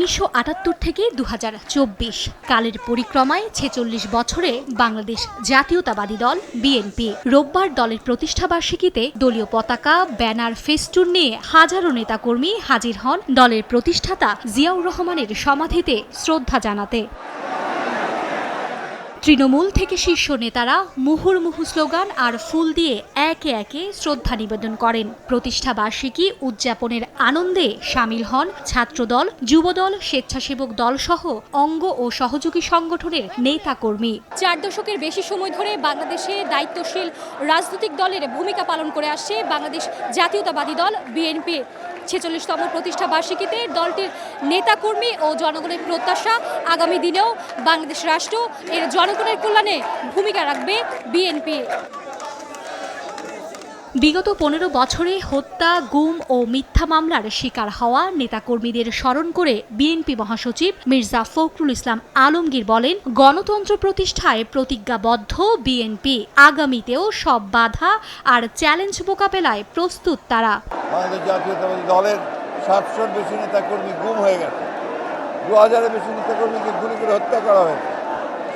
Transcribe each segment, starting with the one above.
১৯৭৮ থেকে ২০২৪ কালের পরিক্রমায় ৪৬ বছরে বাংলাদেশ জাতীয়তাবাদী দল বিএনপি রোববার দলের প্রতিষ্ঠাবার্ষিকীতে দলীয় পতাকা, ব্যানার, ফেস্টুন নিয়ে হাজারো নেতাকর্মী হাজির হন দলের প্রতিষ্ঠাতা জিয়াউর রহমানের সমাধিতে শ্রদ্ধা জানাতে। তৃণমূল থেকে শীর্ষ নেতারা মুহুর্মুহু স্লোগান আর ফুল দিয়ে একে একে শ্রদ্ধা নিবেদন করেন। প্রতিষ্ঠা বার্ষিকী উদযাপনের আনন্দে সামিল হন ছাত্রদল, যুবদল, স্বেচ্ছাসেবক দল সহ অঙ্গ ও সহযোগী সংগঠনের নেতাকর্মী। 4 দশকের বেশি সময় ধরে বাংলাদেশে দায়িত্বশীল রাজনৈতিক দলের ভূমিকা পালন করে আসছে বাংলাদেশ জাতীয়তাবাদী দল বিএনপি। ৪৬তম প্রতিষ্ঠা বার্ষিকীতে দলটির নেতাকর্মী ও জনগণের প্রত্যাশা আগামী দিনেও বাংলাদেশ রাষ্ট্র এর জনগণের কল্যাণে ভূমিকা রাখবে বিএনপি। বিগত ১৫ বছরে হত্যা, গুম ও মিথ্যা মামলার শিকার হওয়া নেতাকর্মীদের স্মরণ করে বিএনপি মহাসচিব মির্জা ফখরুল ইসলাম আলমগীর বলেন, গণতন্ত্র প্রতিষ্ঠায় প্রতিজ্ঞাবদ্ধ বিএনপি। আগামীতেও সব বাধা আর চ্যালেঞ্জ মোকাবেলায় প্রস্তুত তারা। বাংলাদেশ জাতীয়তাবাদী দলের ৭০০-র বেশি নেতাকর্মী গুম হয়ে গেছে, ২০০০-এর বেশি নেতাকর্মীকে গুলি করে হত্যা করা হয়েছে,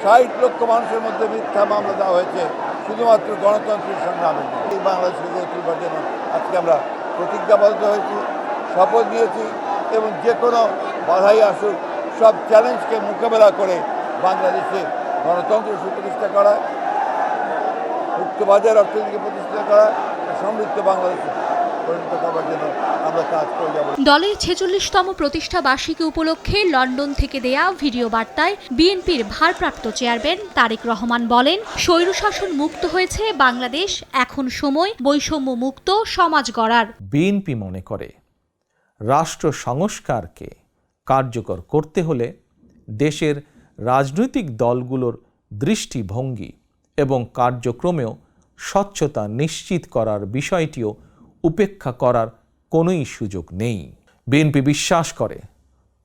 ৬০ লক্ষ মানুষের মধ্যে মিথ্যা মামলা দেওয়া হয়েছে শুধুমাত্র গণতন্ত্রের সংগ্রামে। এই বাংলাদেশের গড়ে তোলবার জন্য আজকে আমরা প্রতিজ্ঞাবদ্ধ হয়েছি, শপথ নিয়েছি এবং যে কোনো বাধাই আসুক সব চ্যালেঞ্জকে মোকাবেলা করে বাংলাদেশে গণতন্ত্র সুপ্রতিষ্ঠা করা, মুক্তবাজার অর্থনীতিকে প্রতিষ্ঠা করা, সমৃদ্ধ বাংলাদেশে পরিণত করার জন্য আমরা কাজ করে যাব। দলের ৪৬তম প্রতিষ্ঠা বার্ষিকী উপলক্ষে লন্ডন থেকে দেয়া ভিডিও বার্তায় বিএনপির ভারপ্রাপ্ত চেয়ারম্যান তারেক রহমান বলেন, স্বৈরশাসন মুক্ত হয়েছে বাংলাদেশ, এখন সময় বৈষম্য মুক্ত সমাজ গড়ার। বিএনপি মনে করে রাষ্ট্র সংস্কারকে কার্যকর করতে হলে দেশের রাজনৈতিক দলগুলোর দৃষ্টিভঙ্গি এবং কার্যক্রমেও স্বচ্ছতা নিশ্চিত করার বিষয়টিও উপেক্ষা করার কোনোই সুযোগ নেই। বিএনপি বিশ্বাস করে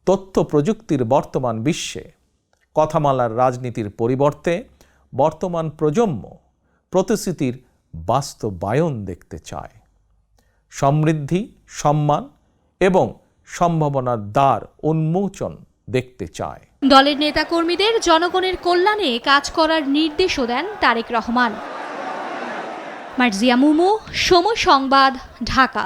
তথ্য প্রযুক্তির বর্তমান বিশ্বে কথামালার রাজনীতির পরিবর্তে বর্তমান প্রজন্ম প্রতিশ্রুতির বাস্তবায়ন দেখতে চায়, সমৃদ্ধি, সম্মান এবং সম্ভাবনার দ্বার উন্মোচন দেখতে চায়। দলের নেতাকর্মীদের জনগণের কল্যাণে কাজ করার নির্দেশও দেন তারেক রহমান। মার্জিয়া মুমু, সময় সংবাদ, ঢাকা।